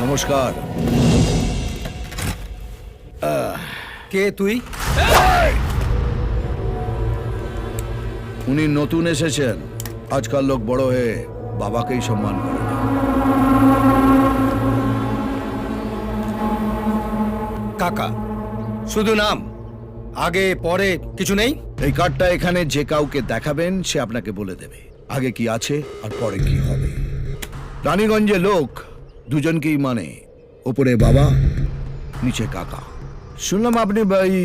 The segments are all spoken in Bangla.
নমস্কার। কে তুই? উনি নতুন এসেছেন। আজকাল লোক বড় হয়ে বাবাকেই সম্মান করে না। কাকা, শুধু নাম, আগে পরে কিছু নেই? এই কার্ডটা এখানে যে কাউকে দেখাবেন সে আপনাকে বলে দেবে আগে কি আছে আর পরে কি হবে। রানীগঞ্জে লোক দুজনকেই মানে, ওপরে বাবা, নিচে কাকা। শুনলাম আপনি এই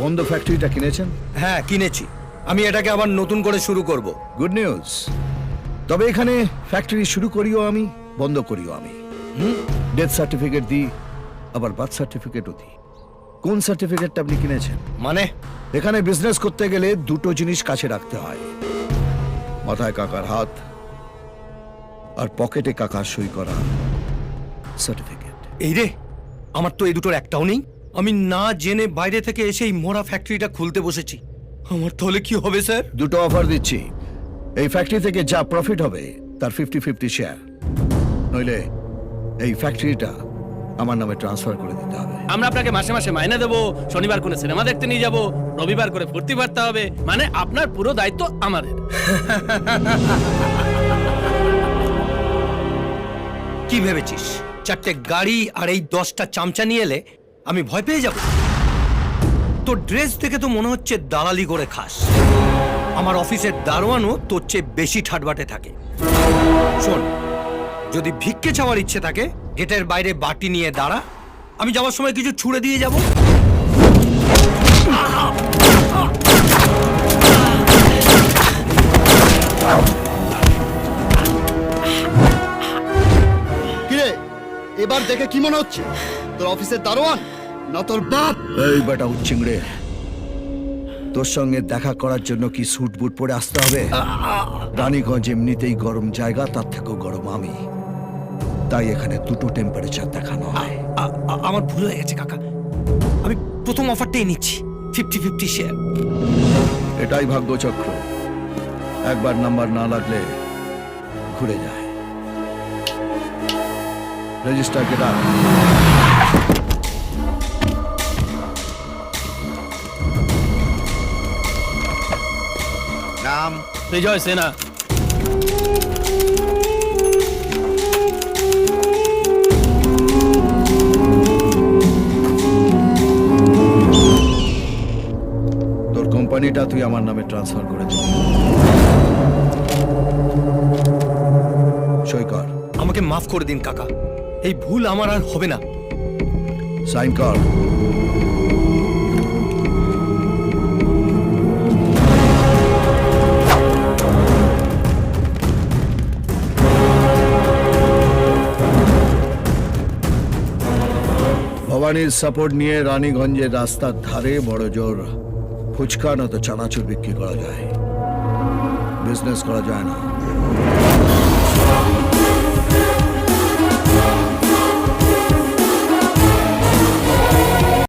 বন্ধ ফ্যাক্টরিটা কিনেছেন? হ্যাঁ, কিনেছি। আমি এটাকে আবার নতুন করে শুরু করব। Good news. তবে এখানে ফ্যাক্টরি শুরু করিও আমি, বন্ধ করিও আমি। ডেথ সার্টিফিকেট দিই, আবার বার্থ সার্টিফিকেটও দিই। কোন সার্টিফিকেটটা আপনি কিনেছেন? মানে? এখানে বিজনেস করতে গেলে দুটো জিনিস কাছে রাখতে হয়, মাথায় কাকার হাত আর পকেটে কাকার সই করা সার্টিফিকেট। এই রে, আমার তো এই দুটোর একটাও নেই। আমি না জেনে বাইরে থেকে এসে এই মোড়া ফ্যাক্টরিটা খুলতে বসেছি। আমার তাহলে কি হবে স্যার? দুটো অফার দিচ্ছি। এই ফ্যাক্টরি থেকে যা প্রফিট হবে তার 50-50 শেয়ার, নইলে এই ফ্যাক্টরিটা আমার নামে ট্রান্সফার করে দিতে হবে। আমরা আপনাকে মাসে মাসে মাইনে দেবো, শনিবার করে সিনেমা দেখতে নিয়ে যাব, রবিবার করে ফুর্তি পারতে হবে, মানে আপনার পুরো দায়িত্ব আমাদের। কি ভেবেছিস, 4টে গাড়ি আর এই 10টা চামচা নিয়ে এলে আমি ভয় পেয়ে যাব? তোর ড্রেস দেখে তো মনে হচ্ছে দালালি করে খাস। আমার অফিসের দারোয়ানও তোর চেয়ে বেশি ঠাটবাটে থাকে। শোন, যদি ভিক্ষে চাওয়ার ইচ্ছে থাকে গেটের বাইরে বাটি নিয়ে দাঁড়া, আমি যাওয়ার সময় কিছু ছুঁড়ে দিয়ে যাব। কিরে, এবার দেখে কি মনে হচ্ছে? তোর অফিসের দারোয়ান না তোর বাপ? এই বেটা উচ্চিংড়ে, তোর সঙ্গে দেখা করার জন্য কি স্যুট বুট পরে আসতে হবে? রানীগঞ্জ এমনিতেই গরম জায়গা, তার থেকেও গরম আমি, তাই এখানে দুটো টেম্পারেচার দেখানো হয়। আমার ভুল হয়ে গেছে কাকা, আমি প্রথম অফারটাই নিচ্ছি, 50-50 শেয়ার। এটাই ভাগ্যচক্র, একবার নাম্বার না লাগলে ঘুরে যায়। রেজিস্টার কেটা? নাম? বিজয় সেনা। তোর কোম্পানিটা তুই আমার নামে ট্রান্সফার করে দিবি। সই কর। আমাকে মাফ করে দিন কাকা, এই ভুল আমার আর হবে না। সাইন কর। ভবানীর সাপোর্ট নিয়ে রানীগঞ্জের রাস্তার ধারে বড় জোর ফুচকা না তো চানাচুর বিক্রি করা যায়, বিজনেস করা যায় না।